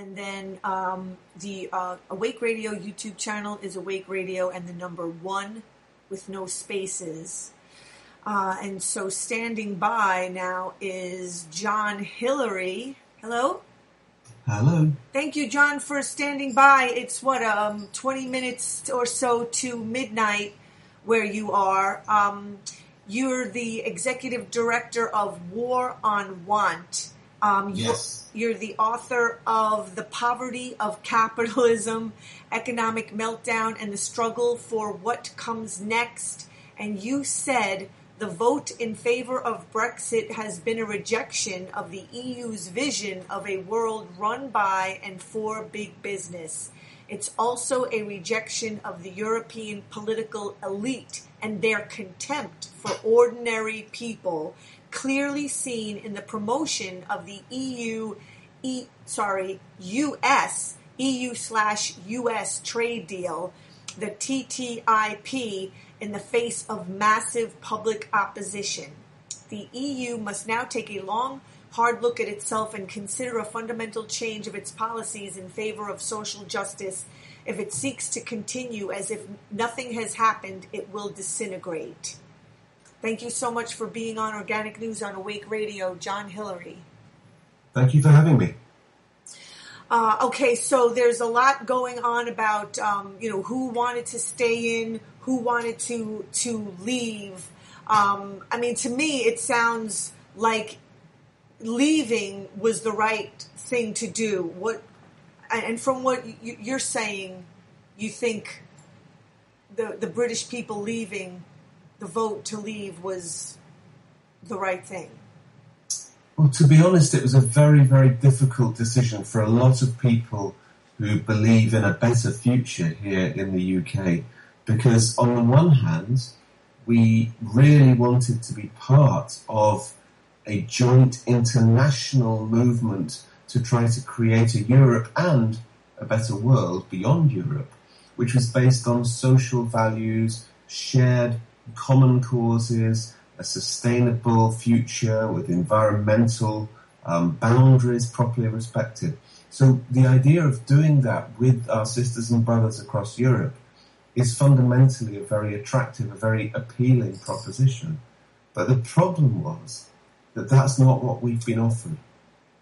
And then the Awake Radio YouTube channel is Awake Radio and the number 1 with no spaces. And so standing by now is John Hilary. Hello? Hello. Thank you, John, for standing by. It's 20 minutes or so to midnight where you are. You're the executive director of War on Want. Yes. You're the author of The Poverty of Capitalism, Economic Meltdown, and the Struggle for What Comes Next. And you said the vote in favor of Brexit has been a rejection of the EU's vision of a world run by and for big business. It's also a rejection of the European political elite and their contempt for ordinary people, clearly seen in the promotion of the EU/US trade deal, the TTIP, in the face of massive public opposition. The EU must now take a long, hard look at itself and consider a fundamental change of its policies in favor of social justice. If it seeks to continue as if nothing has happened, it will disintegrate. Thank you so much for being on Organic News on Awake Radio, John Hilary. Thank you for having me. Okay, so there's a lot going on about, who wanted to stay in, who wanted to leave. To me, it sounds like leaving was the right thing to do. And from what you're saying, you think the British people leaving, the vote to leave was the right thing. Well, to be honest, it was a very, very difficult decision for a lot of people who believe in a better future here in the UK. Because on the one hand, we really wanted to be part of a joint international movement to try to create a Europe and a better world beyond Europe, which was based on social values, shared common causes, a sustainable future with environmental boundaries properly respected. So the idea of doing that with our sisters and brothers across Europe is fundamentally a very attractive, a very appealing proposition. But the problem was that that's not what we've been offered.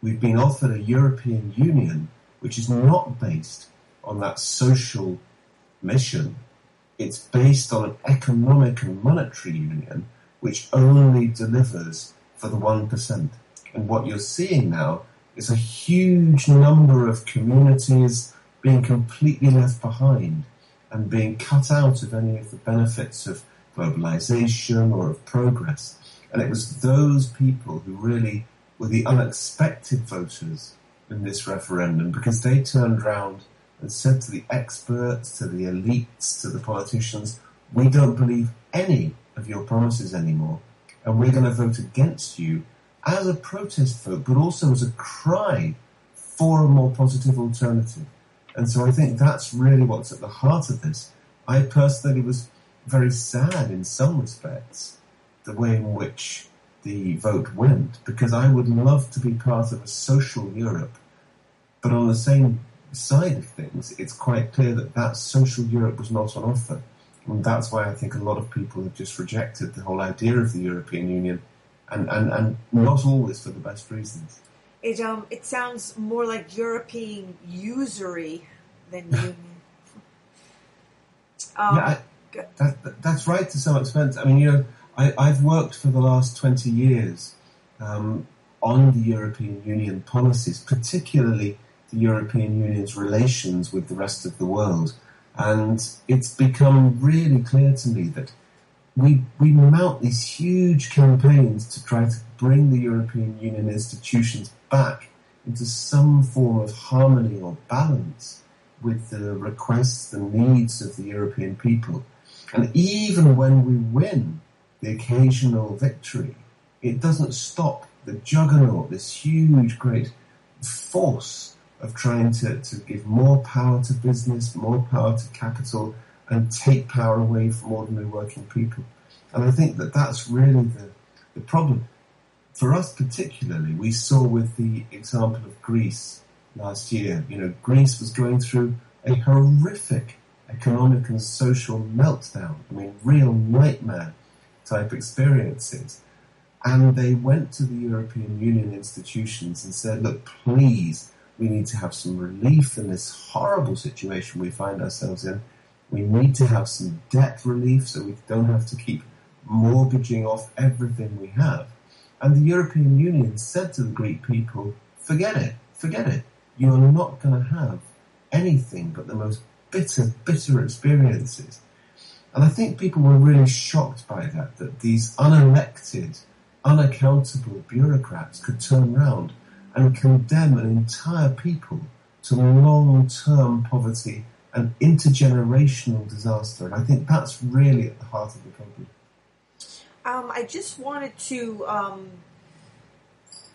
We've been offered a European Union which is not based on that social mission. It's based on an economic and monetary union which only delivers for the 1%. And what you're seeing now is a huge number of communities being completely left behind and being cut out of any of the benefits of globalization or of progress. And it was those people who really were the unexpected voters in this referendum, because they turned round and said to the experts, to the elites, to the politicians, we don't believe any of your promises anymore, and we're going to vote against you as a protest vote, but also as a cry for a more positive alternative. And so I think that's really what's at the heart of this. I personally was very sad in some respects, the way in which the vote went, because I would love to be part of a social Europe. But on the same side of things, it's quite clear that that social Europe was not on offer. And that's why I think a lot of people have just rejected the whole idea of the European Union, and not always for the best reasons. It sounds more like European usury than union. That's right to some extent. I mean, I've worked for the last 20 years on the European Union policies, particularly the European Union's relations with the rest of the world. And it's become really clear to me that we mount these huge campaigns to try to bring the European Union institutions back into some form of harmony or balance with the requests and needs of the European people. And even when we win the occasional victory, it doesn't stop the juggernaut, this huge, great force of trying to give more power to business, more power to capital, and take power away from ordinary working people. And I think that that's really the problem. For us particularly, we saw with the example of Greece last year. Greece was going through a horrific economic and social meltdown. Real nightmare type experiences. And they went to the European Union institutions and said, look, please, we need to have some relief in this horrible situation we find ourselves in. We need to have some debt relief so we don't have to keep mortgaging off everything we have. And the European Union said to the Greek people, forget it. You are not going to have anything but the most bitter experiences. And I think people were really shocked by that these unelected, unaccountable bureaucrats could turn round and condemn an entire people to long-term poverty and intergenerational disaster. And I think that's really at the heart of the problem. I just wanted to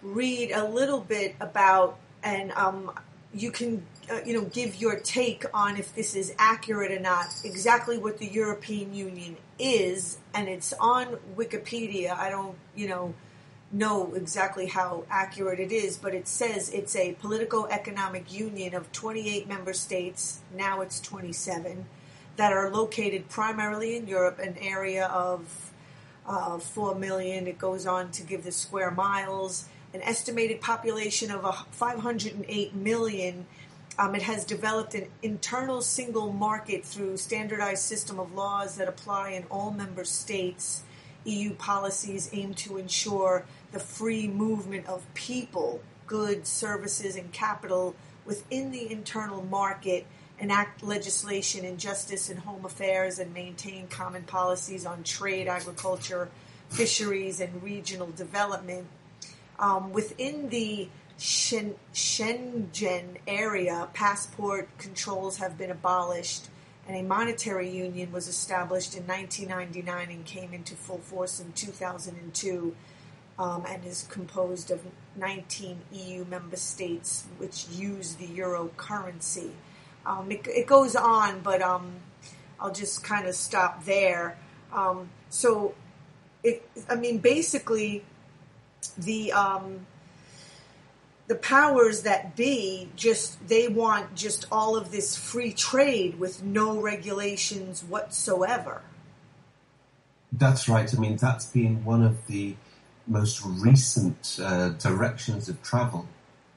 read a little bit about, and you can give your take on if this is accurate or not, exactly what the European Union is, and it's on Wikipedia. I don't, know exactly how accurate it is, but it says it's a politico-economic union of 28 member states, now it's 27, that are located primarily in Europe, an area of 4 million. It goes on to give the square miles, an estimated population of 508 million. It has developed an internal single market through standardized system of laws that apply in all member states. EU policies aim to ensure the free movement of people, goods, services, and capital within the internal market, enact legislation in justice and home affairs, and maintain common policies on trade, agriculture, fisheries, and regional development. Within the Schengen area, passport controls have been abolished, and a monetary union was established in 1999 and came into full force in 2002, and is composed of 19 EU member states which use the euro currency. It goes on, but I'll just kind of stop there. Basically, the powers that be they want just all of this free trade with no regulations whatsoever. That's right. That's been one of the most recent directions of travel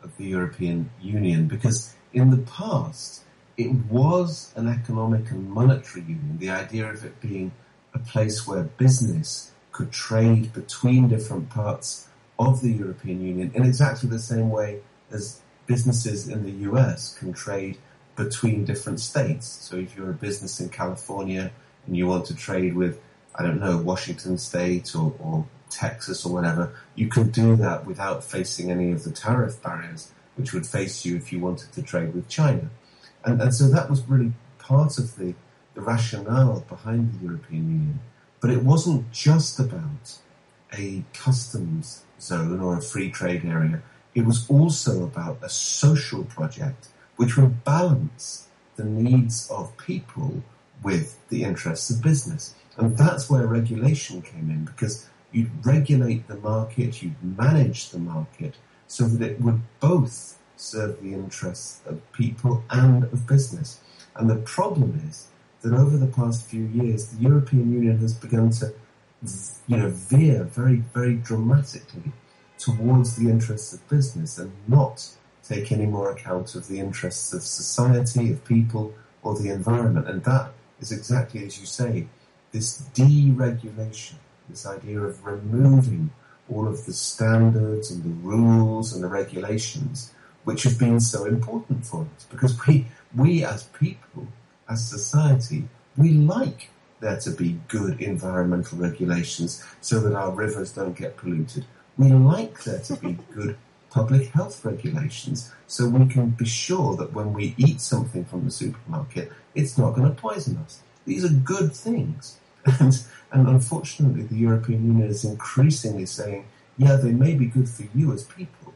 of the European Union, because in the past it was an economic and monetary union, the idea of it being a place where business could trade between different parts of the European Union in exactly the same way as businesses in the US can trade between different states. So if you're a business in California and you want to trade with, Washington State or Texas or whatever, you can do that without facing any of the tariff barriers which would face you if you wanted to trade with China. And so that was really part of the rationale behind the European Union. But it wasn't just about a customs zone or a free trade area. It was also about a social project which would balance the needs of people with the interests of business. And that's where regulation came in, because you'd regulate the market, you'd manage the market so that it would both serve the interests of people and of business. And the problem is that over the past few years, the European Union has begun to veer very, very dramatically towards the interests of business and not take any more account of the interests of society, of people, or the environment. And that is exactly as you say, this deregulation, this idea of removing all of the standards and the rules and the regulations which have been so important for us. Because we as people, as society, we like there to be good environmental regulations so that our rivers don't get polluted. We like there to be good public health regulations so we can be sure that when we eat something from the supermarket, it's not going to poison us. These are good things. And unfortunately, the European Union is increasingly saying, yeah, they may be good for you as people,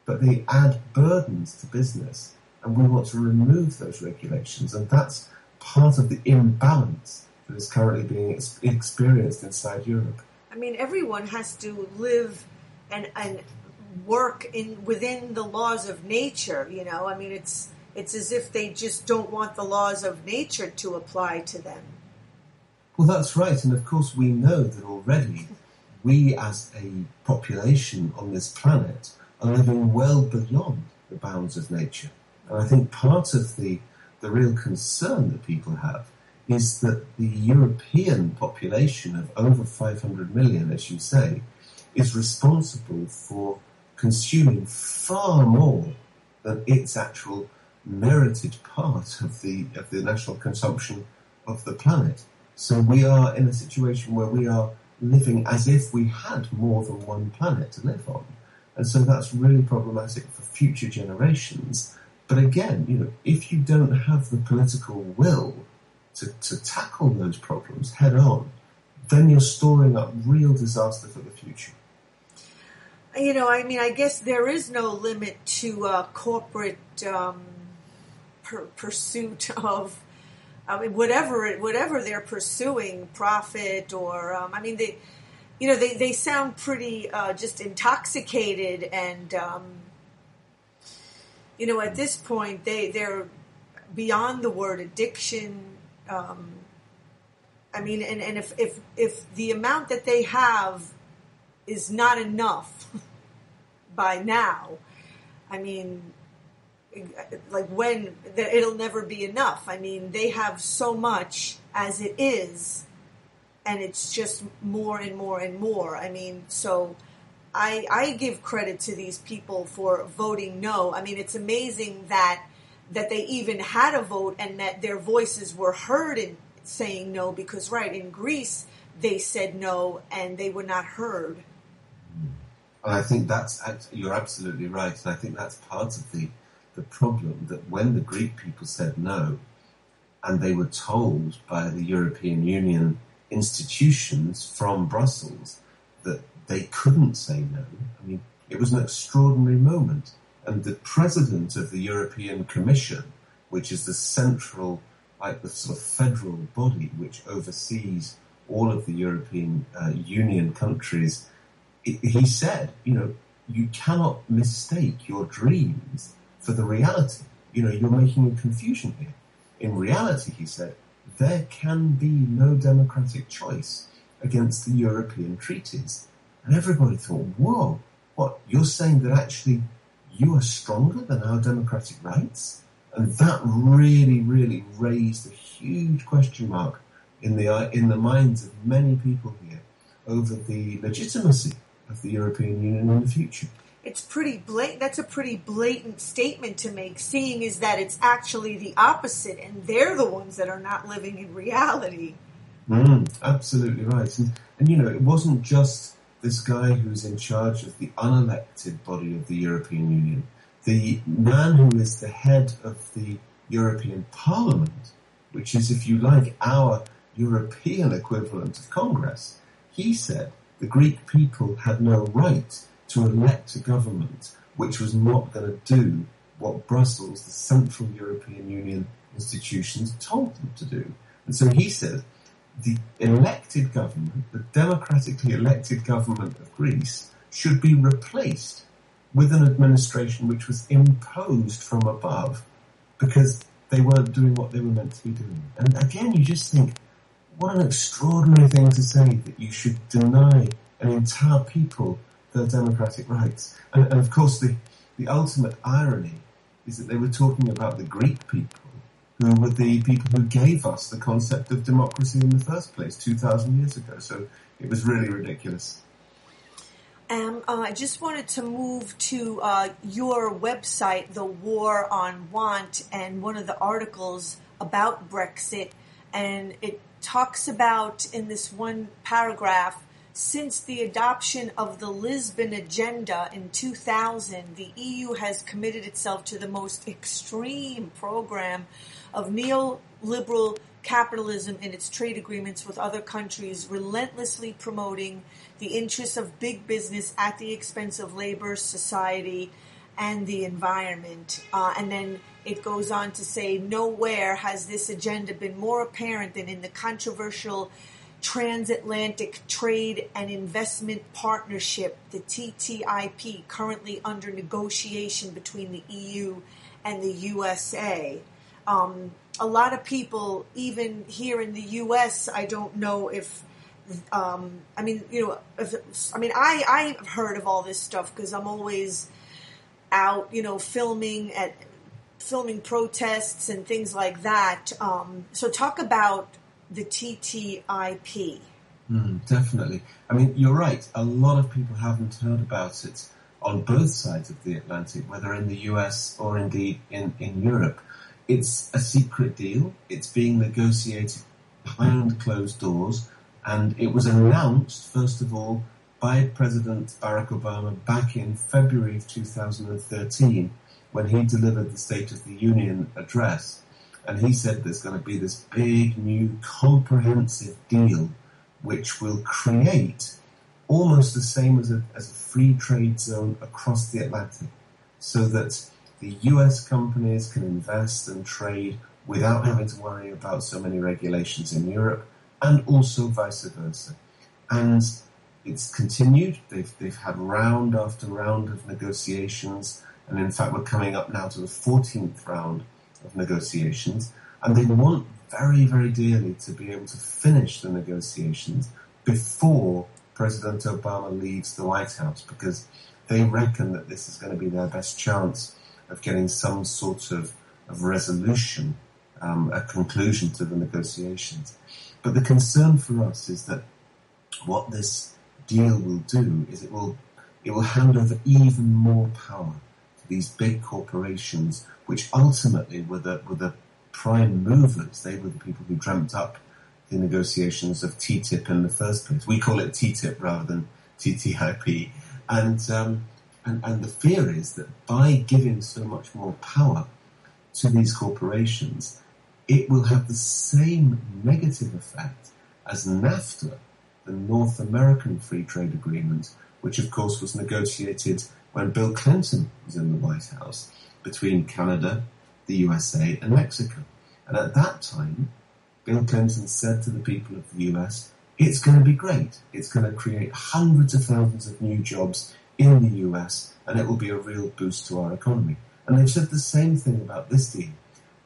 but they add burdens to business, and we want to remove those regulations. And that's part of the imbalance that is currently being experienced inside Europe. Everyone has to live and work within the laws of nature. I mean, it's as if they just don't want the laws of nature to apply to them. Well, that's right, and of course we know that already we as a population on this planet are living well beyond the bounds of nature. And I think part of the real concern that people have is that the European population of over 500 million, as you say, is responsible for consuming far more than its actual merited part of the national consumption of the planet. So we are in a situation where we are living as if we had more than one planet to live on. And so that's really problematic for future generations. But again, if you don't have the political will to tackle those problems head on, then you're storing up real disaster for the future. I mean, I guess there is no limit to corporate pursuit of, whatever they're pursuing, profit or, they sound pretty just intoxicated and, at this point they're beyond the word addiction. And if the amount that they have is not enough by now, I mean, it'll never be enough. I mean, they have so much as it is, and it's just more and more and more. I mean, so I give credit to these people for voting no. I mean, it's amazing that they even had a vote and that their voices were heard in saying no, because, right, in Greece, they said no and they were not heard. And I think you're absolutely right. And I think that's part of the problem, that when the Greek people said no, and they were told by the European Union institutions from Brussels that they couldn't say no, I mean, it was an extraordinary moment. And the president of the European Commission, which is the central, the sort of federal body which oversees all of the European Union countries, he said, you cannot mistake your dreams for the reality. You're making a confusion here. In reality, he said, there can be no democratic choice against the European treaties. And everybody thought, whoa, what, you're saying that actually you are stronger than our democratic rights? And that really, really raised a huge question mark in the minds of many people here over the legitimacy of the European Union in the future. It's pretty blatant. That's a pretty blatant statement to make, seeing is that it's actually the opposite, and they're the ones that are not living in reality. Absolutely right. And it wasn't just this guy who's in charge of the unelected body of the European Union. The man who is the head of the European Parliament, which is, if you like, our European equivalent of Congress, he said the Greek people had no right to elect a government which was not going to do what Brussels, the Central European Union institutions, told them to do. And so he said the elected government, the democratically elected government of Greece, should be replaced with an administration which was imposed from above because they weren't doing what they were meant to be doing. And again, you just think, what an extraordinary thing to say, that you should deny an entire people their democratic rights. And of course, the ultimate irony is that they were talking about the Greek people, who were the people who gave us the concept of democracy in the first place 2,000 years ago. So it was really ridiculous. I just wanted to move to your website, The War on Want, and one of the articles about Brexit. And it talks about, in this one paragraph, since the adoption of the Lisbon Agenda in 2000, the EU has committed itself to the most extreme program of neoliberal capitalism in its trade agreements with other countries, relentlessly promoting the interests of big business at the expense of labor, society, and the environment. And then it goes on to say, nowhere has this agenda been more apparent than in the controversial Transatlantic Trade and Investment Partnership, the TTIP, currently under negotiation between the EU and the USA. A lot of people, even here in the U.S., I don't know if, I've heard of all this stuff because I'm always out, filming protests and things like that. So talk about the TTIP. Definitely. I mean, you're right. A lot of people haven't heard about it on both sides of the Atlantic, whether in the US or indeed in Europe. It's a secret deal. It's being negotiated behind closed doors. And it was announced, first of all, by President Barack Obama back in February of 2013 when he delivered the State of the Union address. And he said there's going to be this big, new, comprehensive deal which will create almost the same as a free trade zone across the Atlantic, so that the US companies can invest and trade without having to worry about so many regulations in Europe, and also vice versa. And it's continued. They've had round after round of negotiations, and in fact we're coming up now to the 14th round of negotiations, and they want very, very dearly to be able to finish the negotiations before President Obama leaves the White House, because they reckon that this is going to be their best chance of getting some sort of resolution, a conclusion to the negotiations. But the concern for us is that what this deal will do is it will hand over even more power to these big corporations, which ultimately were the prime movers. They were the people who dreamt up the negotiations of TTIP in the first place. We call it TTIP rather than TTIP. And the fear is that by giving so much more power to these corporations, it will have the same negative effect as NAFTA, the North American Free Trade Agreement, which of course was negotiated when Bill Clinton was in the White House between Canada, the USA and Mexico. And at that time, Bill Clinton said to the people of the US, it's going to be great. It's going to create hundreds of thousands of new jobs in the US, and it will be a real boost to our economy. And they've said the same thing about this deal.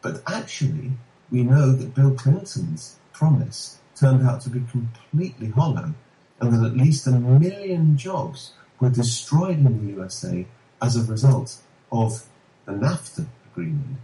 But actually, we know that Bill Clinton's promise turned out to be completely hollow, and that at least 1 million jobs were destroyed in the USA as a result of the NAFTA agreement.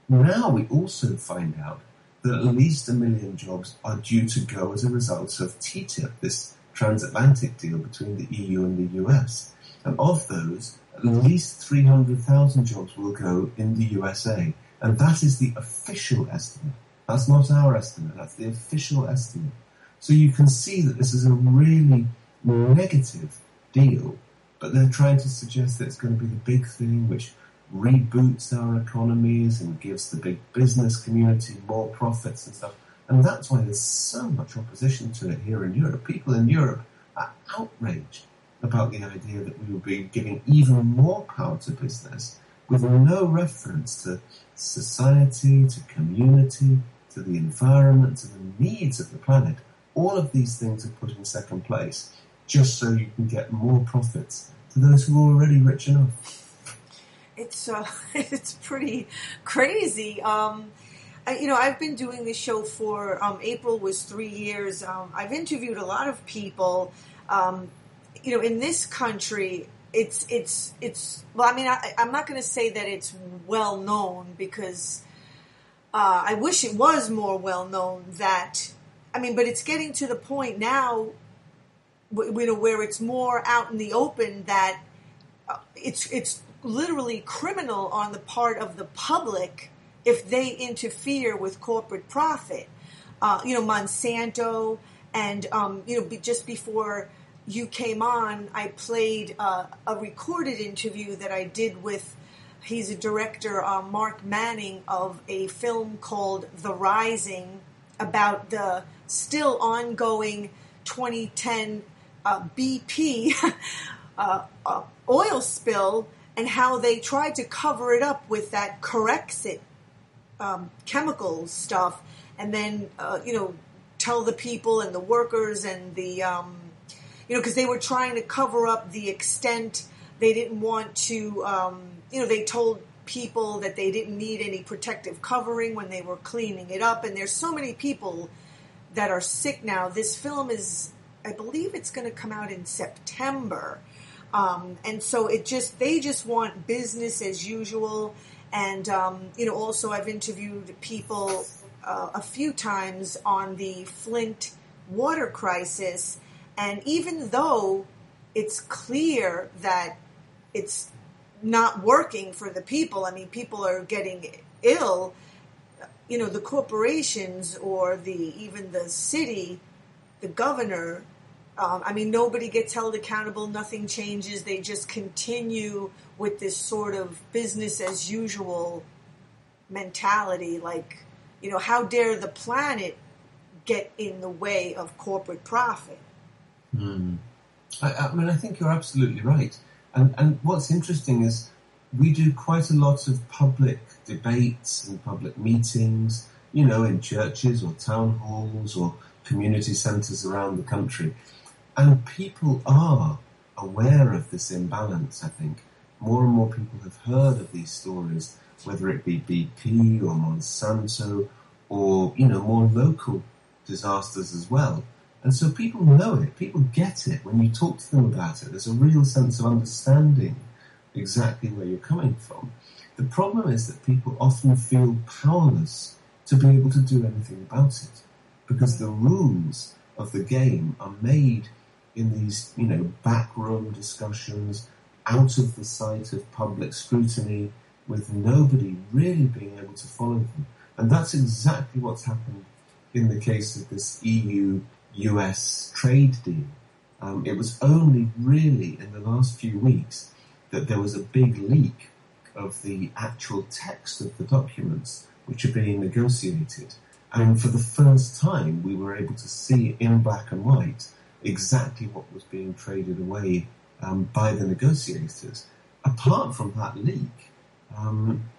Now we also find out that at least 1 million jobs are due to go as a result of TTIP, this transatlantic deal between the EU and the US. And of those, at least 300,000 jobs will go in the USA. And that is the official estimate. That's not our estimate, that's the official estimate. So you can see that this is a really negative deal, but they're trying to suggest that it's going to be the big thing which reboots our economies and gives the big business community more profits and stuff. And that's why there's so much opposition to it here in Europe. People in Europe are outraged about the idea that we will be giving even more power to business with no reference to society, to community, to the environment, to the needs of the planet. All of these things are put in second place just so you can get more profits to those who are already rich enough. It's pretty crazy. I've been doing this show for April was 3 years. I've interviewed a lot of people. In this country, I'm not going to say that it's well known, because I wish it was more well known. But it's getting to the point now, where it's more out in the open that it's literally criminal on the part of the public if they interfere with corporate profit. Monsanto, and just before you came on, I played a recorded interview that I did with, he's a director, Mark Manning, of a film called The Rising, about the still ongoing 2010 BP oil spill, and how they tried to cover it up with that Corexit chemical stuff, and then tell the people and the workers and the, because they were trying to cover up the extent. They didn't want to, they told people that they didn't need any protective covering when they were cleaning it up. And there's so many people that are sick now. This film is, I believe it's going to come out in September. And so they just want business as usual. And, also I've interviewed people a few times on the Flint water crisis. And even though it's clear that it's not working for the people, I mean, people are getting ill, the corporations or even the city, the governor, nobody gets held accountable, nothing changes. They just continue with this sort of business as usual mentality. Like, how dare the planet get in the way of corporate profit? I think you're absolutely right. And what's interesting is we do quite a lot of public debates and public meetings, in churches or town halls or community centres around the country. And people are aware of this imbalance, I think. More and more people have heard of these stories, whether it be BP or Monsanto or, more local disasters as well. And so people know it, people get it. When you talk to them about it, there's a real sense of understanding exactly where you're coming from. The problem is that people often feel powerless to be able to do anything about it, because the rules of the game are made in these, backroom discussions, out of the sight of public scrutiny, with nobody really being able to follow them. And that's exactly what's happened in the case of this EU-US trade deal. It was only really in the last few weeks that there was a big leak of the actual text of the documents which are being negotiated. And for the first time, we were able to see in black and white exactly what was being traded away by the negotiators. Apart from that leak,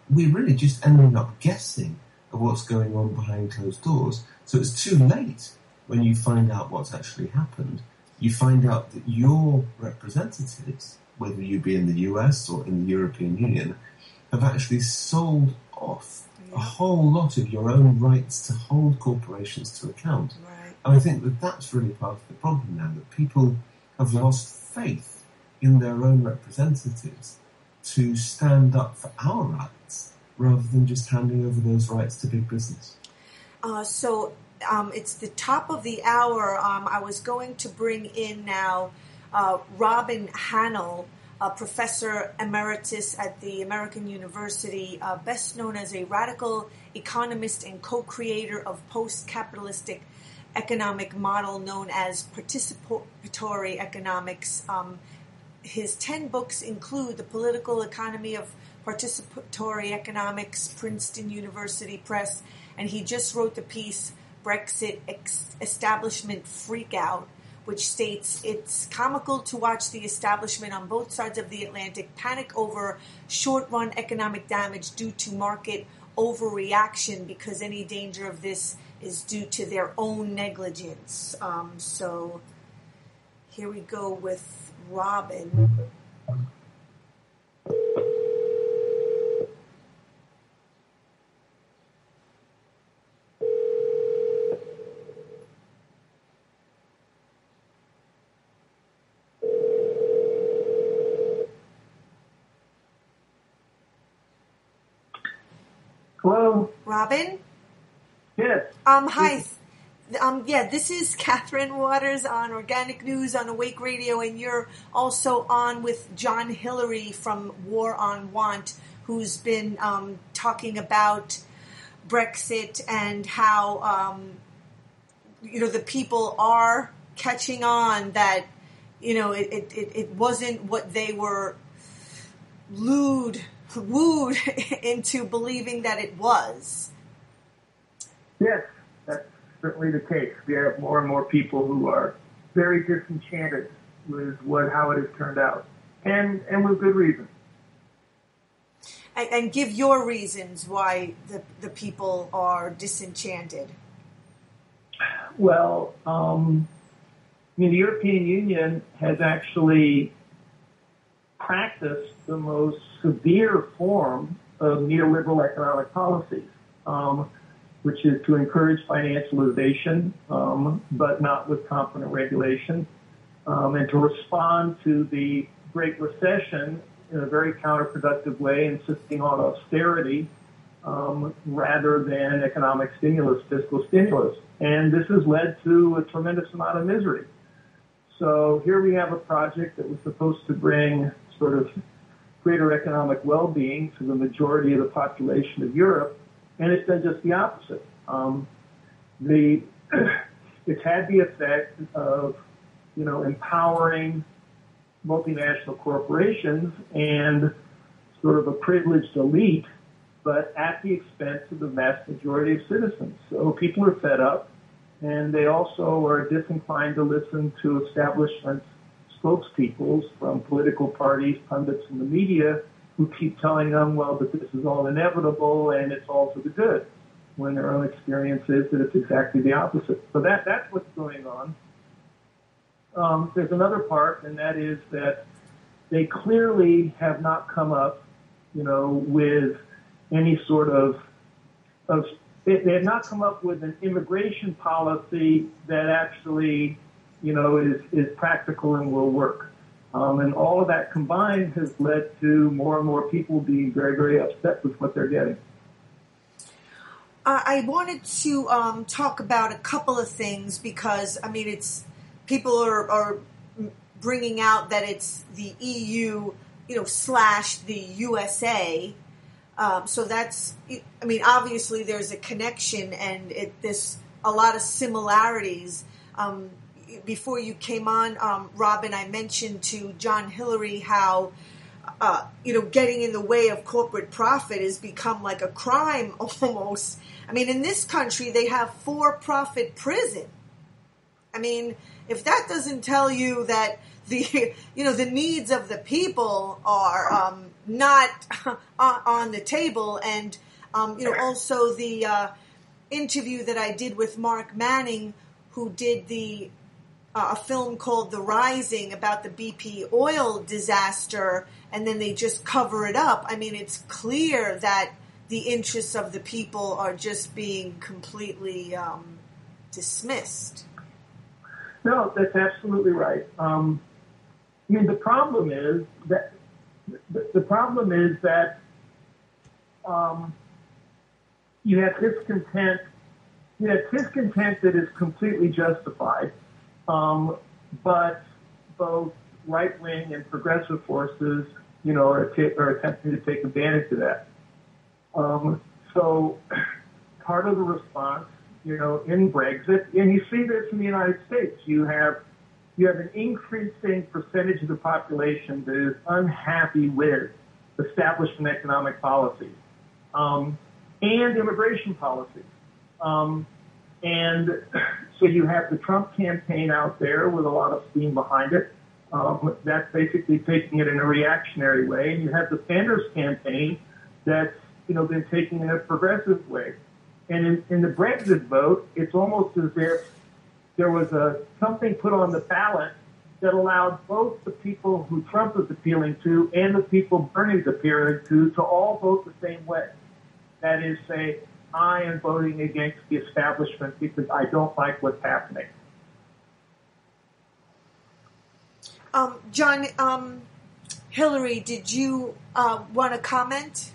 we're really just ending up guessing at what's going on behind closed doors. So it's too late when you find out what's actually happened. You find out that your representatives, whether you be in the US or in the European Union, have actually sold off a whole lot of your own rights to hold corporations to account. Right. And I think that that's really part of the problem now, that people have lost faith in their own representatives to stand up for our rights rather than just handing over those rights to big business. It's the top of the hour. I was going to bring in now Robin Hahnel, Professor Emeritus at the American University, best known as a radical economist and co-creator of post-capitalistic economic model known as participatory economics. His 10 books include The Political Economy of Participatory Economics, Princeton University Press, and he just wrote the piece Brexit Establishment Freakout, which states it's comical to watch the establishment on both sides of the Atlantic panic over short-run economic damage due to market overreaction, because any danger of this is due to their own negligence. So here we go with Robin. Hello? Robin? Yes. Hi. This is Catherine Waters on Organic News on Awake Radio, and you're also on with John Hilary from War on Want, who's been talking about Brexit and how, the people are catching on that, it wasn't what they were wooed into believing that it was. Yes, that's certainly the case. We have more and more people who are very disenchanted with how it has turned out, and with good reason. And give your reasons why the people are disenchanted. Well, the European Union has actually practiced the most severe form of neoliberal economic policies, which is to encourage financialization, but not with competent regulation, and to respond to the Great Recession in a very counterproductive way, insisting on austerity rather than economic stimulus, fiscal stimulus. And this has led to a tremendous amount of misery. So here we have a project that was supposed to bring sort of greater economic well-being to the majority of the population of Europe, and it's done just the opposite. It's had the effect of, empowering multinational corporations and sort of a privileged elite, but at the expense of the vast majority of citizens. So people are fed up, and they also are disinclined to listen to establishment spokespeople from political parties, pundits in the media, who keep telling them, well, that this is all inevitable and it's all for the good, when their own experience is that it's exactly the opposite. So that's what's going on. There's another part, and that is that they clearly have not come up, with any sort of they have not come up with an immigration policy that actually, is practical and will work. And all of that combined has led to more and more people being very, very upset with what they're getting. I wanted to talk about a couple of things because, it's people are bringing out that it's the EU, / the USA. So that's, obviously there's a connection and there's a lot of similarities. Before you came on, Robin, I mentioned to John Hilary how, getting in the way of corporate profit has become like a crime almost. In this country, they have for-profit prison. If that doesn't tell you that the needs of the people are not on the table, and also the interview that I did with Mark Manning, who did a film called The Rising about the BP oil disaster, and then they just cover it up. It's clear that the interests of the people are just being completely dismissed. No, that's absolutely right. The problem is that you have discontent. You have discontent that is completely justified, but both right-wing and progressive forces, are attempting to take advantage of that. So part of the response, in Brexit, and you see this in the United States, you have an increasing percentage of the population that is unhappy with establishment economic policies and immigration policies. And so you have the Trump campaign out there with a lot of steam behind it. That's basically taking it in a reactionary way. And you have the Sanders campaign that's, been taking it in a progressive way. And in the Brexit vote, it's almost as if there was something put on the ballot that allowed both the people who Trump is appealing to and the people Bernie's appealing to all vote the same way. That is, say, I am voting against the establishment because I don't like what's happening. John, Hilary, did you want to comment?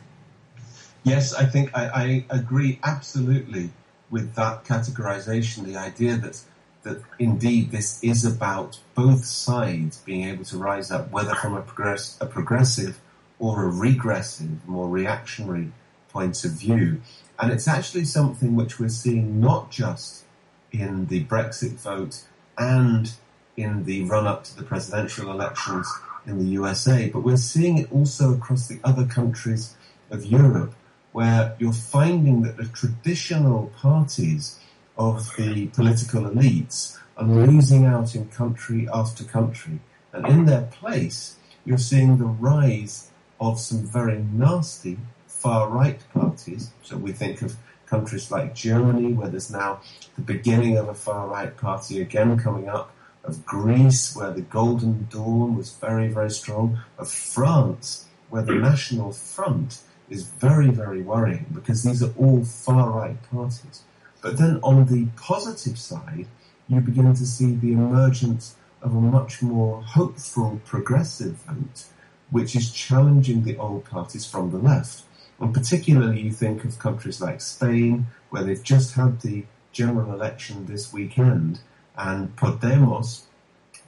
Yes, I think I agree absolutely with that categorization, the idea that indeed this is about both sides being able to rise up, whether from a progressive or a regressive, more reactionary point of view. And it's actually something which we're seeing not just in the Brexit vote and in the run-up to the presidential elections in the USA, but we're seeing it also across the other countries of Europe, where you're finding that the traditional parties of the political elites are losing out in country after country. And in their place, you're seeing the rise of some very nasty far-right parties. So we think of countries like Germany, where there's now the beginning of a far-right party again coming up, of Greece, where the Golden Dawn was very, very strong, of France, where the National Front is very, very worrying, because these are all far-right parties. But then on the positive side, you begin to see the emergence of a much more hopeful progressive vote, which is challenging the old parties from the left. And particularly you think of countries like Spain, where they've just had the general election this weekend, and Podemos,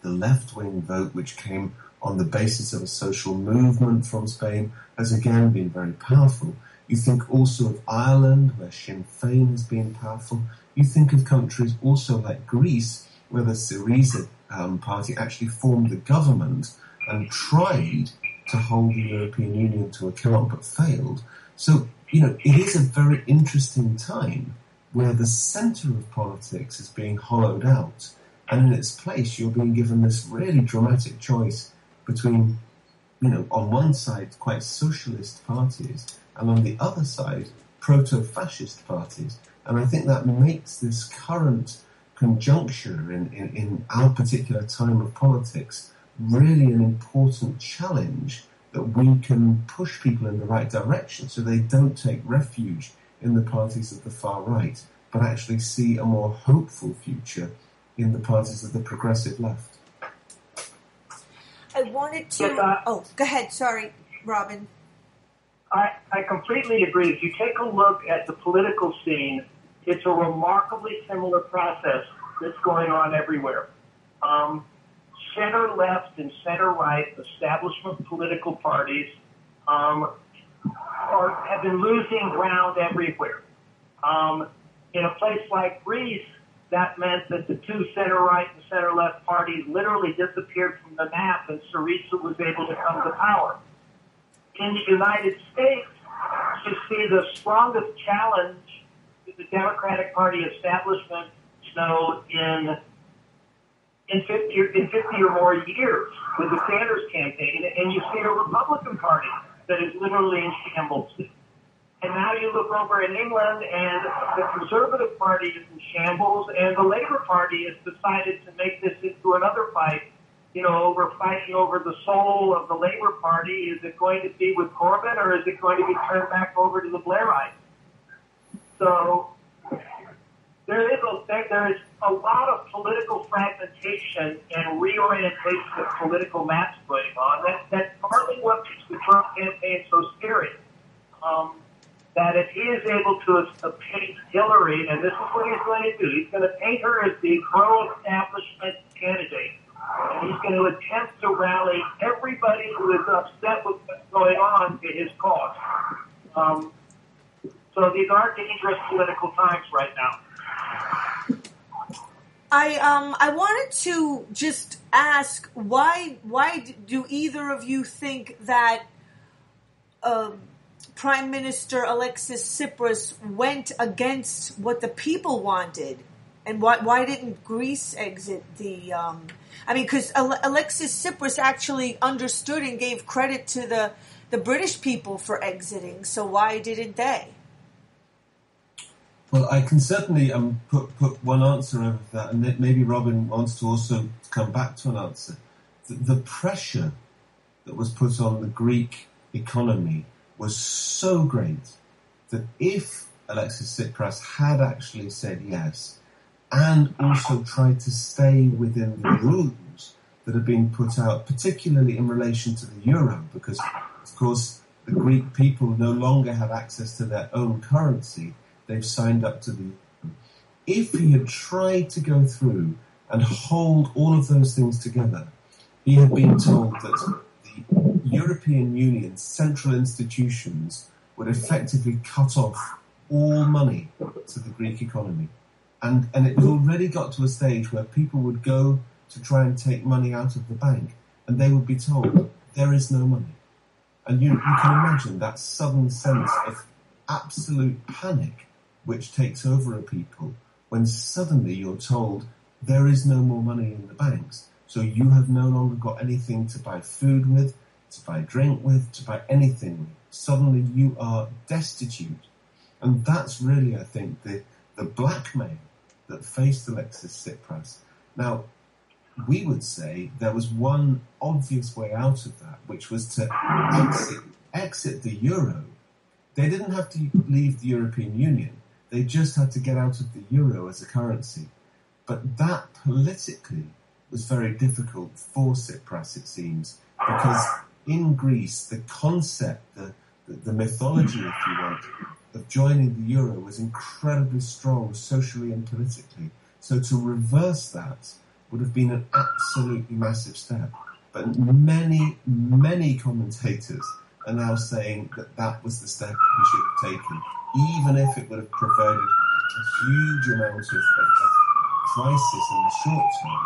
the left-wing vote which came on the basis of a social movement from Spain, has again been very powerful. You think also of Ireland, where Sinn Féin has been powerful. You think of countries also like Greece, where the Syriza party actually formed the government and tried to hold the European Union to account but failed. So, it is a very interesting time where the centre of politics is being hollowed out, and in its place you're being given this really dramatic choice between, on one side quite socialist parties, and on the other side proto-fascist parties. And I think that makes this current conjuncture in our particular time of politics really an important challenge, that we can push people in the right direction so they don't take refuge in the parties of the far right, but actually see a more hopeful future in the parties of the progressive left. I wanted to... go ahead. Sorry, Robin. I completely agree. If you take a look at the political scene, it's a remarkably similar process that's going on everywhere. Center-left and center-right establishment political parties have been losing ground everywhere. In a place like Greece, that meant that the two center-right and center-left parties literally disappeared from the map, and Syriza was able to come to power. In the United States, you see the strongest challenge to the Democratic Party establishment, in 50 or more years with the Sanders campaign, and you see a Republican Party that is literally in shambles. And now you look over in England, and the Conservative Party is in shambles, and the Labour Party has decided to make this into another fight, over fighting over the soul of the Labour Party. Is it going to be with Corbyn, or is it going to be turned back over to the Blairites? So there is a lot of political fragmentation and reorientation of political maps going on. That's partly what makes the Trump campaign so scary. That if he is able to paint Hilary, and this is what he's going to do, he's going to paint her as the pro-establishment candidate. And he's going to attempt to rally everybody who is upset with what's going on to his cause. So these are dangerous political times right now. I wanted to just ask, why do either of you think that Prime Minister Alexis Tsipras went against what the people wanted, and why didn't Greece exit the? Because Alexis Tsipras actually understood and gave credit to the British people for exiting. So why didn't they? Well, I can certainly put one answer over that, and maybe Robin wants to also come back to an answer. The pressure that was put on the Greek economy was so great that if Alexis Tsipras had actually said yes, and also tried to stay within the rules that have been put out, particularly in relation to the euro, because, of course, the Greek people no longer have access to their own currency. They've signed up to the euro. If he had tried to go through and hold all of those things together, he had been told that the European Union's central institutions would effectively cut off all money to the Greek economy. And it had already got to a stage where people would go to try and take money out of the bank, and they would be told, there is no money. And you can imagine that sudden sense of absolute panic which takes over a people when suddenly you're told there is no more money in the banks. So you have no longer got anything to buy food with, to buy drink with, to buy anything with. suddenly you are destitute. And that's really, I think, the blackmail that faced Alexis Tsipras. Now, we would say there was one obvious way out of that, which was to exit the euro. They didn't have to leave the European Union. They just had to get out of the euro as a currency. But that politically was very difficult for Tsipras, it seems, because in Greece, the concept, the mythology, if you want, of joining the euro was incredibly strong socially and politically. So to reverse that would have been an absolutely massive step. But many, many commentators are now saying that that was the step we should have taken, even if it would have provided a huge amount of crisis in the short term.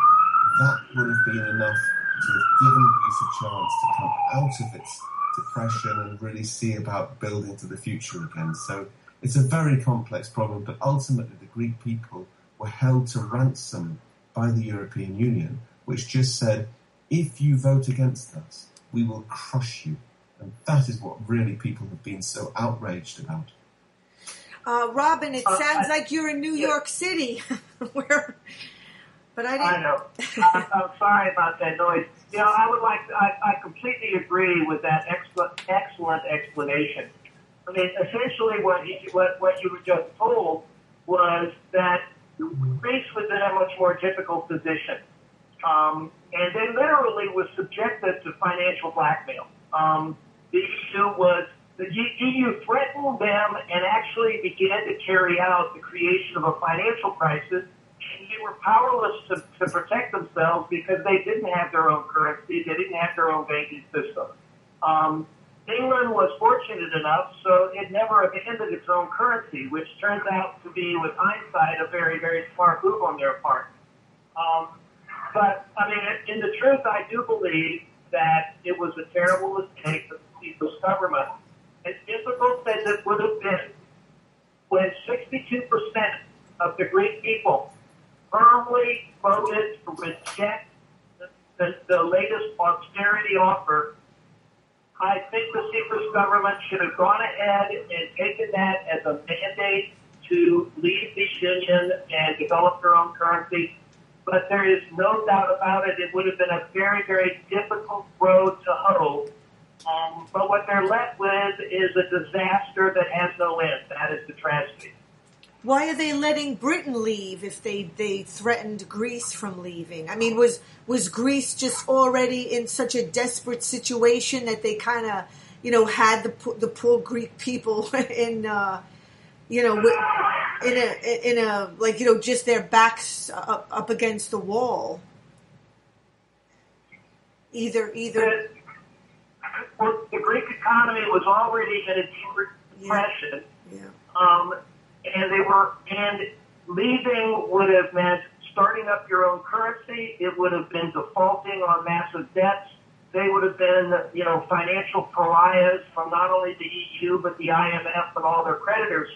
That would have been enough to have given Greece a chance to come out of its depression and really see about building to the future again. So it's a very complex problem, but ultimately the Greek people were held to ransom by the European Union, which just said, if you vote against us, we will crush you. And that is what really people have been so outraged about. Robin, it sounds like you're in New York City. But I know. I'm sorry about that noise. I completely agree with that excellent explanation. I mean, essentially what you were just told was that Greece was in a much more difficult position. And they literally was subjected to financial blackmail. The EU threatened them and actually began to carry out the creation of a financial crisis. And they were powerless to protect themselves because they didn't have their own currency. They didn't have their own banking system. England was fortunate enough, so it never abandoned its own currency, which turns out to be, with hindsight, a very, very smart move on their part. But, I mean, in the truth, I do believe that it was a terrible mistake of the people's government. As difficult as it would have been when 62% of the Greek people firmly voted to reject the latest austerity offer, I think the Tsipras government should have gone ahead and taken that as a mandate to leave the union and develop their own currency. But there is no doubt about it. It would have been a very, very difficult road to hoe. But what they're left with is a disaster that has no end. That is the tragedy. Why are they letting Britain leave if they threatened Greece from leaving? I mean, was Greece just already in such a desperate situation that they kind of, had the poor Greek people in just their backs up against the wall? Either. Well, the Greek economy was already in a deep depression. Yeah. And leaving would have meant starting up your own currency. It would have been defaulting on massive debts. They would have been, financial pariahs from not only the EU, but the IMF and all their creditors.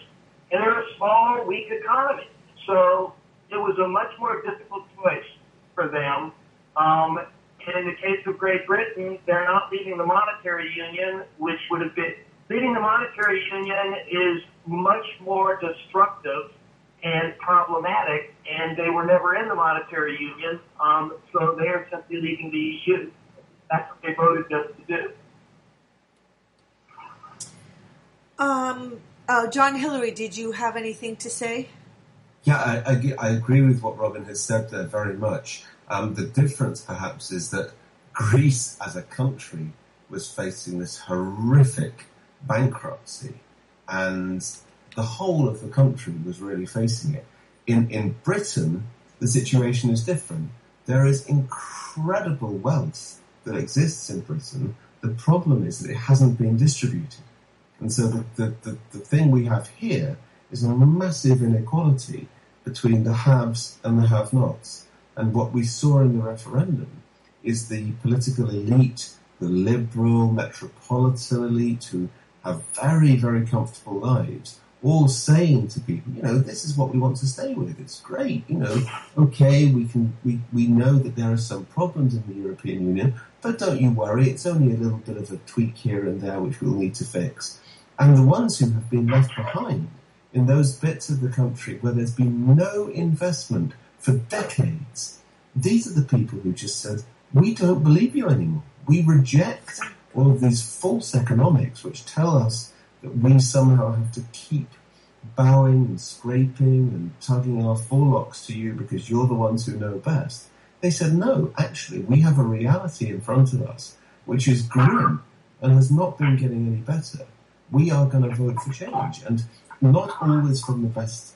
And they're a small, weak economy. So it was a much more difficult choice for them. And in the case of Great Britain, they're not leaving the monetary union, which would have been, leaving the monetary union is much more destructive and problematic, and they were never in the monetary union, so they are simply leaving the EU. That's what they voted just to do. John Hilary, did you have anything to say? Yeah, I agree with what Robin has said there very much. The difference, perhaps, is that Greece as a country was facing this horrific bankruptcy, and the whole of the country was really facing it. In Britain, the situation is different. There is incredible wealth that exists in Britain. The problem is that it hasn't been distributed. And so the thing we have here is a massive inequality between the haves and the have-nots. And what we saw in the referendum is the political elite, the liberal, metropolitan elite who have very, very comfortable lives, all saying to people, this is what we want to stay with. It's great, okay, we know that there are some problems in the European Union, but don't you worry, it's only a little bit of a tweak here and there which we'll need to fix. And the ones who have been left behind in those bits of the country where there's been no investment for decades, these are the people who just said, we don't believe you anymore. We reject all of these false economics which tell us that we somehow have to keep bowing and scraping and tugging our forelocks to you because you're the ones who know best. They said, no, actually, we have a reality in front of us which is grim and has not been getting any better. We are going to vote for change, and not always from the best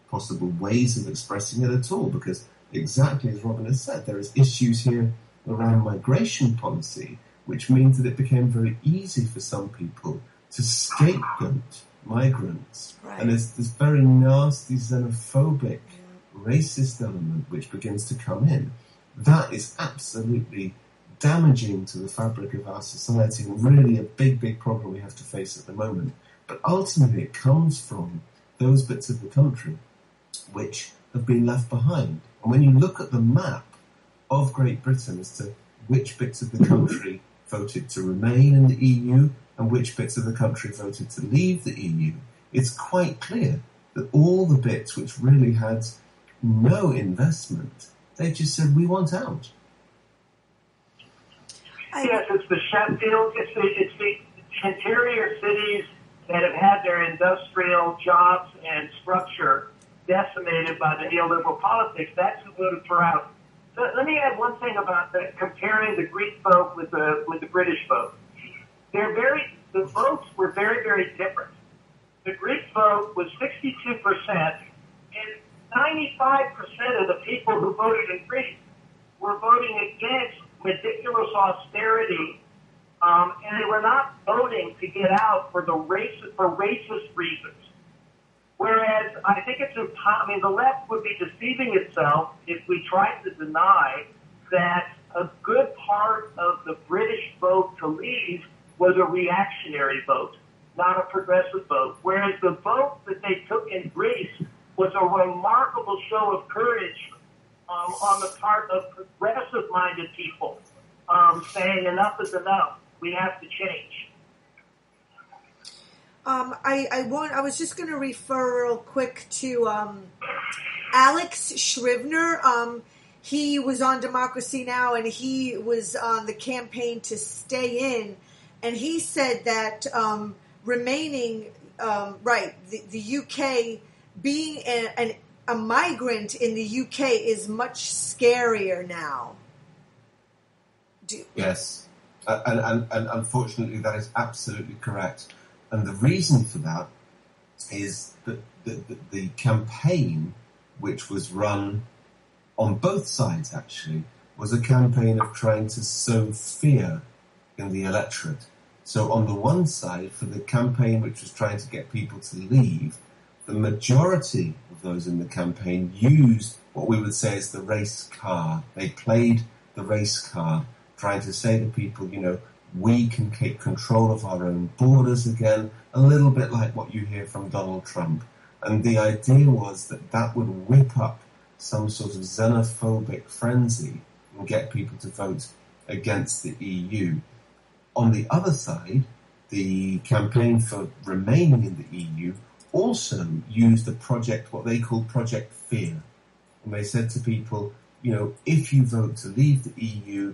possible ways of expressing it at all, because exactly as Robin has said, there is issues here around migration policy, which means that it became very easy for some people to scapegoat migrants. Right. And there's this very nasty, xenophobic, racist element which begins to come in. That is absolutely damaging to the fabric of our society and really a big, big problem we have to face at the moment. But ultimately it comes from those bits of the country which have been left behind. And when you look at the map of Great Britain as to which bits of the country voted to remain in the EU and which bits of the country voted to leave the EU, it's quite clear that all the bits which really had no investment, they just said, we want out. Yes, it's the Sheffield, it's the interior cities that have had their industrial jobs and structure decimated by the neoliberal politics. That's who voted for out. So let me add one thing about comparing the Greek vote with the British vote. The votes were very, very different. The Greek vote was 62%, and 95% of the people who voted in Greece were voting against ridiculous austerity, and they were not voting to get out for racist reasons. Whereas I think the left would be deceiving itself if we tried to deny that a good part of the British vote to leave was a reactionary vote, not a progressive vote. Whereas the vote that they took in Greece was a remarkable show of courage on the part of progressive-minded people, saying enough is enough. We have to change. I was just going to refer real quick to Alex Scrivener. He was on Democracy Now! And he was on the campaign to stay in, and he said that remaining the UK being a migrant in the UK is much scarier now. Yes, and unfortunately that is absolutely correct. And the reason for that is that the campaign, which was run on both sides actually, was a campaign of trying to sow fear in the electorate. So on the one side, for the campaign which was trying to get people to leave, the majority of those in the campaign used what we would say is the race card. They played the race card, trying to say to people, we can take control of our own borders again, a little bit like what you hear from Donald Trump. And the idea was that would whip up some sort of xenophobic frenzy and get people to vote against the EU. On the other side, the campaign for remaining in the EU also used what they called Project Fear. And they said to people, if you vote to leave the EU,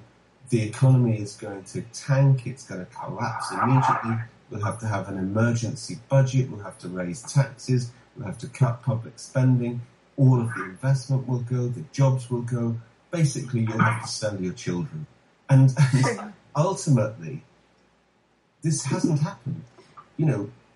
the economy is going to tank, it's going to collapse immediately, we'll have to have an emergency budget, we'll have to raise taxes, we'll have to cut public spending, all of the investment will go, the jobs will go, basically you'll have to sell your children. And ultimately, this hasn't happened.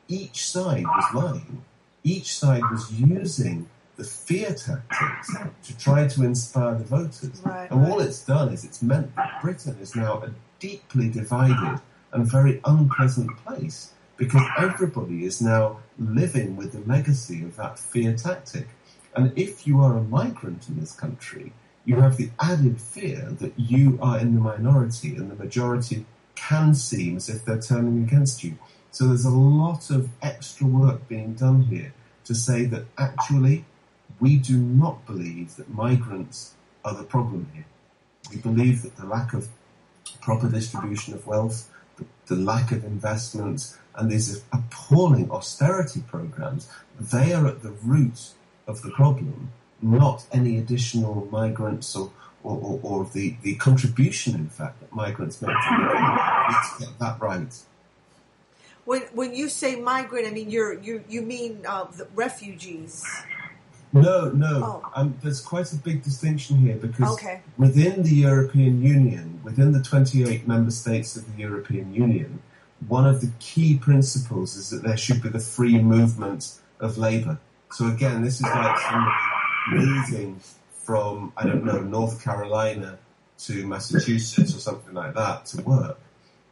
Each side was lying. Each side was using the fear tactics to try to inspire the voters. Right, and all it's done is it's meant that Britain is now a deeply divided and very unpleasant place because everybody is now living with the legacy of that fear tactic. And if you are a migrant in this country, you have the added fear that you are in the minority and the majority can seem as if they're turning against you. So there's a lot of extra work being done here to say that actually we do not believe that migrants are the problem here. We believe that the lack of proper distribution of wealth, the lack of investment, and these appalling austerity programs, they are at the root of the problem, not any additional migrants or the contribution, in fact, that migrants make to the economy. We need to get that right. When you say migrant, I mean you mean the refugees. No. There's quite a big distinction here because within the European Union, within the 28 member states of the European Union, one of the key principles is that there should be the free movement of labour. So again, this is like somebody moving from, I don't know, North Carolina to Massachusetts or something like that to work.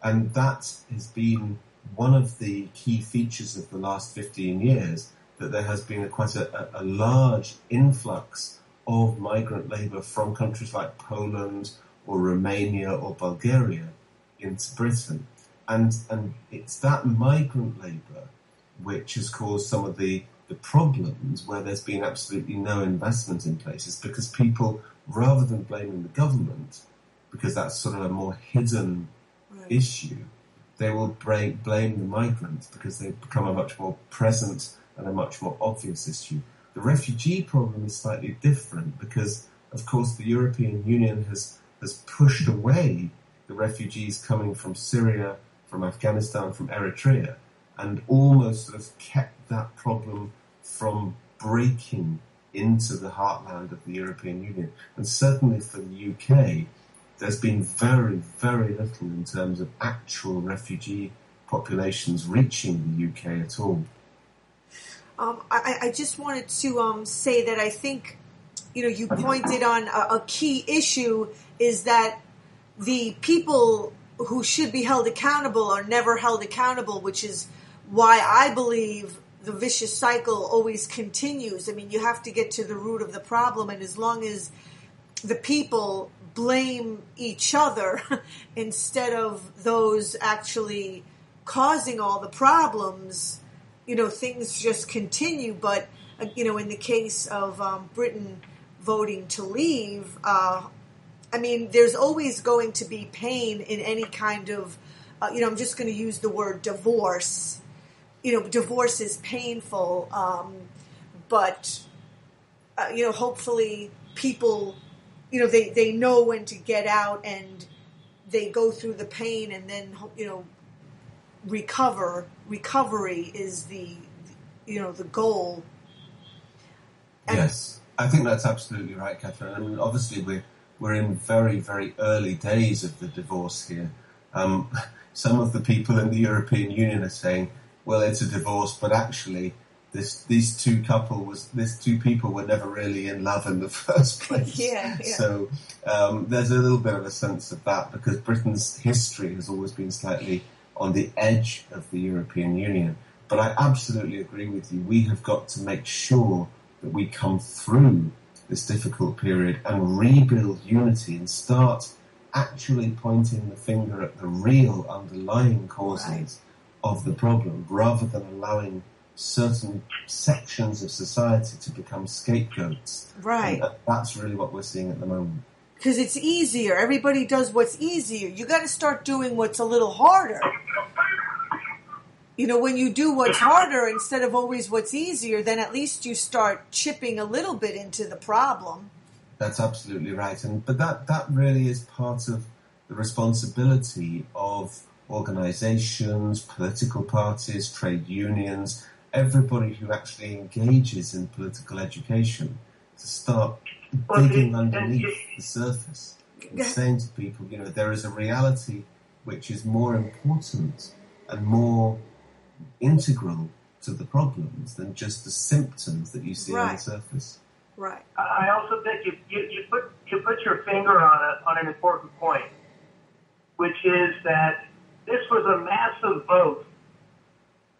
And that has been one of the key features of the last 15 years, that there has been quite a large influx of migrant labour from countries like Poland or Romania or Bulgaria into Britain. And it's that migrant labour which has caused some of the problems where there's been absolutely no investment in places, because people, rather than blaming the government, because that's sort of a more hidden issue, they will blame the migrants because they've become a much more present and a much more obvious issue. The refugee problem is slightly different because, of course, the European Union has pushed away the refugees coming from Syria, from Afghanistan, from Eritrea, and almost sort of kept that problem from breaking into the heartland of the European Union. And certainly for the UK, there's been very, very little in terms of actual refugee populations reaching the UK at all. I just wanted to say that I think, you pointed on a key issue is that the people who should be held accountable are never held accountable, which is why I believe the vicious cycle always continues. I mean, you have to get to the root of the problem, and as long as the people blame each other instead of those actually causing all the problems, things just continue. But, in the case of Britain voting to leave, I mean, there's always going to be pain in any kind of, I'm just going to use the word divorce. Divorce is painful, but, hopefully people, they know when to get out and they go through the pain and then, recovery is the goal. And yes, I think that's absolutely right, Catherine. I mean, obviously we're in very, very early days of the divorce here. Some of the people in the European Union are saying, well, it's a divorce, but actually these two people were never really in love in the first place. Yeah. So there's a little bit of a sense of that, because Britain's history has always been slightly on the edge of the European Union. But I absolutely agree with you. We have got to make sure that we come through this difficult period and rebuild unity and start actually pointing the finger at the real underlying causes of the problem, rather than allowing certain sections of society to become scapegoats. Right. And that's really what we're seeing at the moment. Because it's easier. Everybody does what's easier. You got to start doing what's a little harder. When you do what's harder instead of always what's easier, then at least you start chipping a little bit into the problem. That's absolutely right. But that really is part of the responsibility of organisations, political parties, trade unions, everybody who actually engages in political education, to start digging underneath the surface and saying to people, there is a reality which is more important and more integral to the problems than just the symptoms that you see on the surface. Right. I also think you put your finger on an important point, which is that this was a massive vote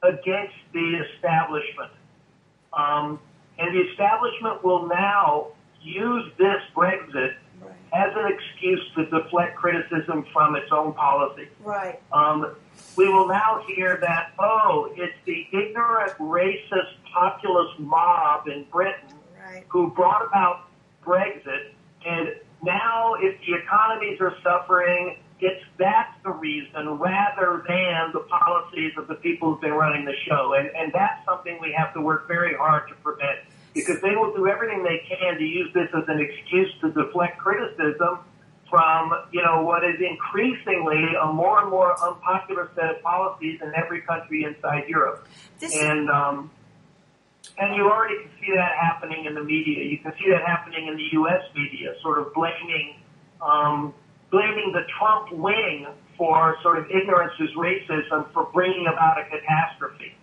against the establishment, and the establishment will now use this Brexit as an excuse to deflect criticism from its own policy. Right. We will now hear that, it's the ignorant, racist, populist mob in Britain who brought about Brexit, and now if the economies are suffering, that's the reason rather than the policies of the people who've been running the show. And that's something we have to work very hard to prevent, because they will do everything they can to use this as an excuse to deflect criticism from, what is increasingly a more and more unpopular set of policies in every country inside Europe. And you already can see that happening in the media. You can see that happening in the U.S. media, sort of blaming the Trump wing for sort of ignorance as racism for bringing about a catastrophe,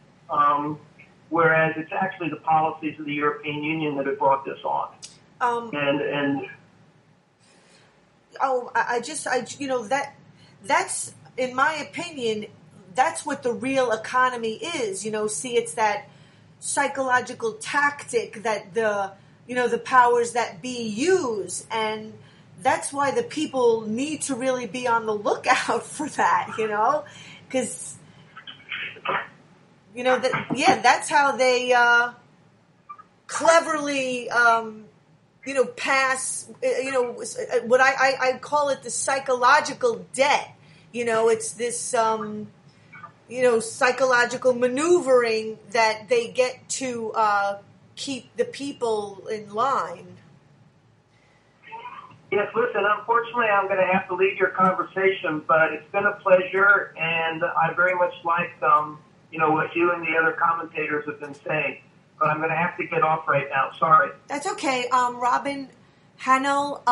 whereas it's actually the policies of the European Union that have brought this on. That's in my opinion, that's what the real economy is. It's that psychological tactic that the powers that be use, and that's why the people need to really be on the lookout for that, because that's how they cleverly pass what I call it the psychological debt. It's this psychological maneuvering that they get to keep the people in line. Yes, listen, unfortunately I'm going to have to leave your conversation, but it's been a pleasure, and I very much liked, what you and the other commentators have been saying. But I'm going to have to get off right now. Sorry. That's okay. Robin Hahnel,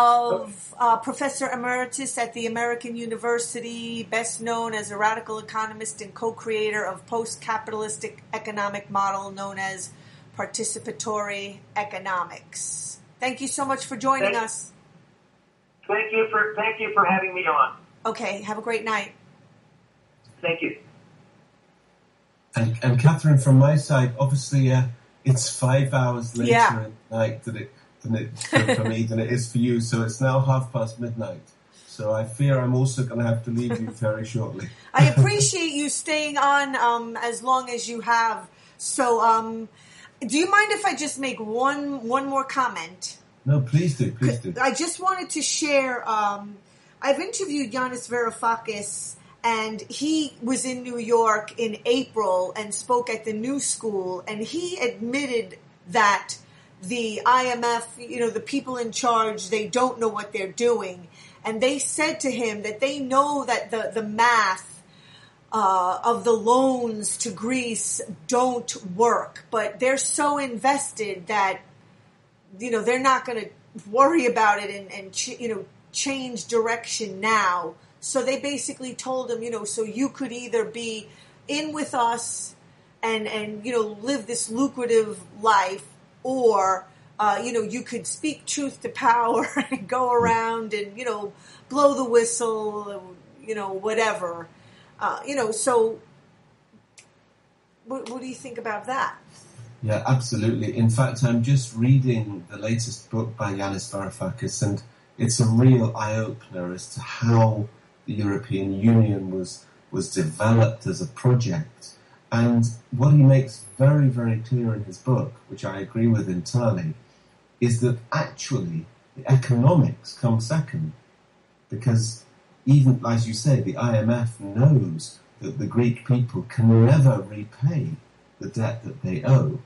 Professor Emeritus at the American University, best known as a radical economist and co-creator of post-capitalistic economic model known as participatory economics. Thank you so much for joining us. Thank you for having me on. Okay, have a great night. Thank you. And Catherine, from my side, obviously, it's 5 hours later at night for me than it is for you. So it's now midnight. So I fear I'm also going to have to leave you very shortly. I appreciate you staying on as long as you have. So, do you mind if I just make one more comment? No, please do. I just wanted to share. I've interviewed Yanis Varoufakis, and he was in New York in April and spoke at the New School, and he admitted that the IMF, the people in charge, they don't know what they're doing. And they said to him that they know that the math of the loans to Greece don't work, but they're so invested that, they're not going to worry about it and change direction now. So they basically told him, so you could either be in with us and live this lucrative life, or, you could speak truth to power and go around and, blow the whistle, whatever. So what do you think about that? Yeah, absolutely. In fact, I'm just reading the latest book by Yanis Varoufakis, and it's a real eye-opener as to how the European Union was developed as a project. And what he makes very, very clear in his book, which I agree with entirely, is that actually the economics come second. Because even, as you say, the IMF knows that the Greek people can never repay the debt that they owe.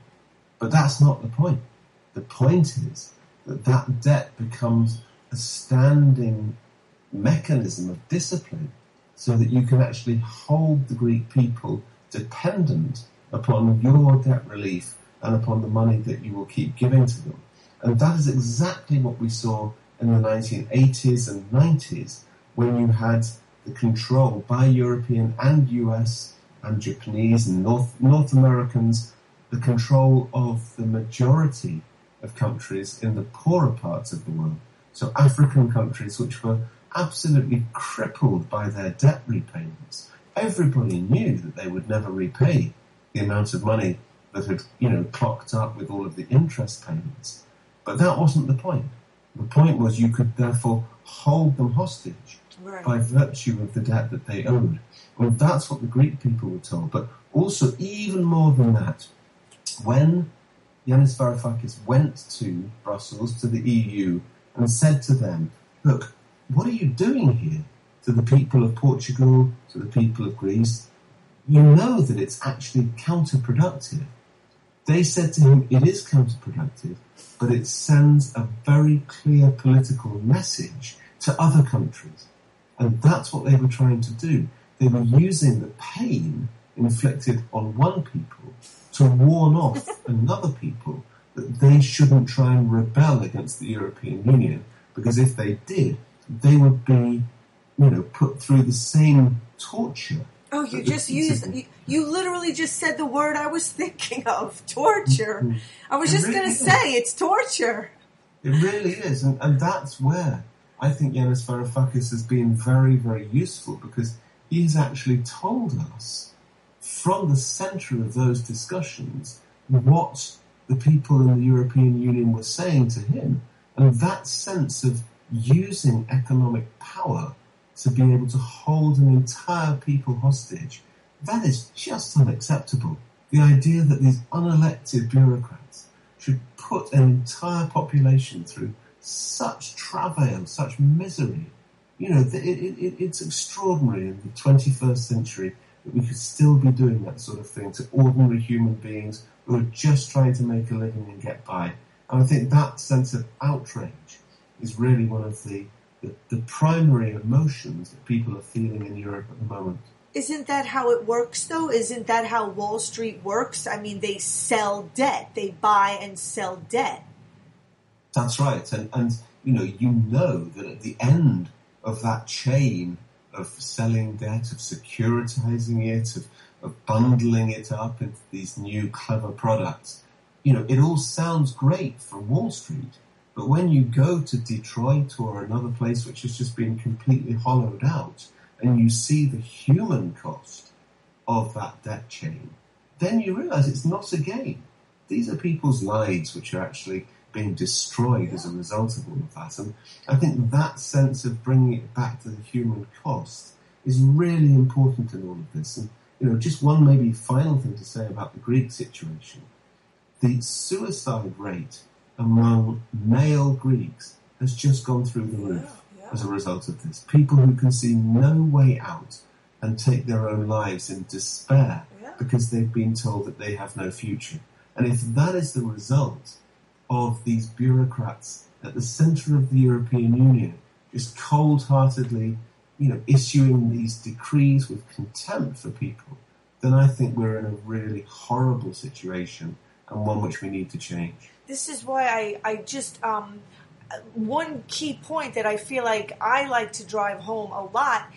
But that's not the point. The point is that debt becomes a standing mechanism of discipline so that you can actually hold the Greek people dependent upon your debt relief and upon the money that you will keep giving to them. And that is exactly what we saw in the 1980s and 90s, when you had the control by European and US and Japanese and North Americans, the control of the majority of countries in the poorer parts of the world. So African countries which were absolutely crippled by their debt repayments. Everybody knew that they would never repay the amount of money that had, clocked up with all of the interest payments. But that wasn't the point. The point was you could therefore hold them hostage by virtue of the debt that they owed. Well, that's what the Greek people were told. But also, even more than that, when Yanis Varoufakis went to Brussels, to the EU, and said to them, look, what are you doing here to the people of Portugal, to the people of Greece? You know that it's actually counterproductive. They said to him, it is counterproductive, but it sends a very clear political message to other countries. And that's what they were trying to do. They were using the pain inflicted on one people to warn off another people that they shouldn't try and rebel against the European Union, because if they did, they would be, put through the same torture. Oh, you literally just said the word I was thinking of, torture. Mm-hmm. I was just going to say, it's torture. It really is, and that's where I think Yanis Varoufakis has been very, very useful, because he has actually told us from the centre of those discussions what the people in the European Union were saying to him, and that sense of using economic power to be able to hold an entire people hostage, that is just unacceptable. The idea that these unelected bureaucrats should put an entire population through such travail, such misery, it's extraordinary in the 21st century that we could still be doing that sort of thing to ordinary human beings who are just trying to make a living and get by. And I think that sense of outrage is really one of the primary emotions that people are feeling in Europe at the moment. Isn't that how it works, though? Isn't that how Wall Street works? I mean, they sell debt. They buy and sell debt. That's right. And you know that at the end of that chain of selling debt, of securitizing it, of bundling it up into these new clever products, it all sounds great from Wall Street. But when you go to Detroit or another place which has just been completely hollowed out, and you see the human cost of that debt chain, then you realise it's not a game. These are people's lives which are actually being destroyed as a result of all of that. And I think that sense of bringing it back to the human cost is really important in all of this. And, just one maybe final thing to say about the Greek situation. The suicide rate among male Greeks has just gone through the roof as a result of this. People who can see no way out and take their own lives in despair because they've been told that they have no future. And if that is the result of these bureaucrats at the centre of the European Union just cold-heartedly, issuing these decrees with contempt for people, then I think we're in a really horrible situation and one which we need to change. This is why I just, one key point that I feel like I like to drive home a lot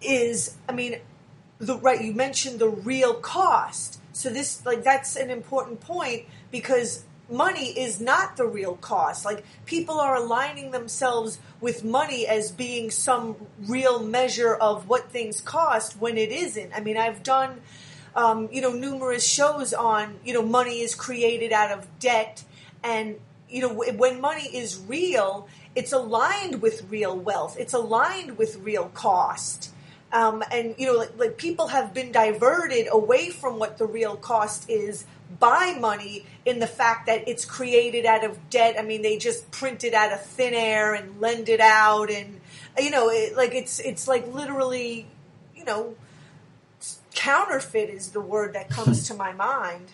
is, you mentioned the real cost. So that's an important point, because money is not the real cost. Like, people are aligning themselves with money as being some real measure of what things cost when it isn't. I've done, numerous shows on, money is created out of debt. And, when money is real, it's aligned with real wealth. It's aligned with real cost. And people have been diverted away from what the real cost is by money, in the fact that it's created out of debt. They just print it out of thin air and lend it out. And, it's like literally, counterfeit is the word that comes to my mind.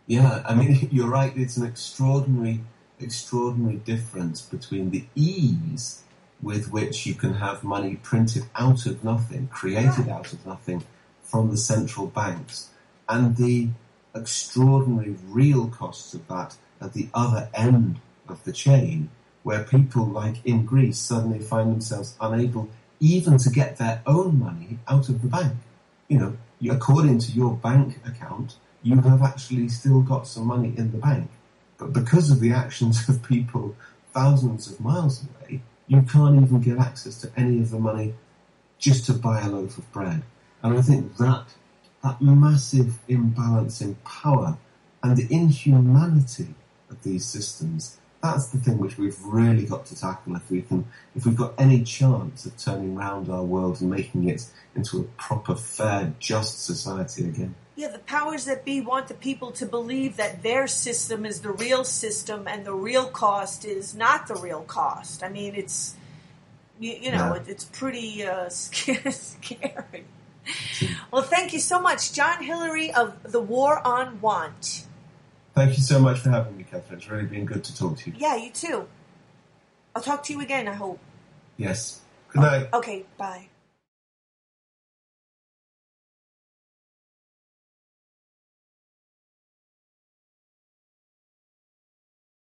Yeah, you're right. It's an extraordinary difference between the ease with which you can have money printed out of nothing, created out of nothing from the central banks, and the extraordinary real costs of that at the other end of the chain, where people like in Greece suddenly find themselves unable even to get their own money out of the bank. According to your bank account, you have actually still got some money in the bank. But because of the actions of people thousands of miles away, you can't even get access to any of the money just to buy a loaf of bread. And I think that massive imbalance in power and the inhumanity of these systems That's the thing which we've really got to tackle if we've got any chance of turning around our world and making it into a proper, fair, just society again. Yeah, the powers that be want the people to believe that their system is the real system and the real cost is not the real cost. I mean, it's, it's pretty scary. Well, thank you so much, John Hilary of The War on Want. Thank you so much for having me, Catherine. It's really been good to talk to you. Yeah, you too. I'll talk to you again, I hope. Yes. Good night. Okay, bye.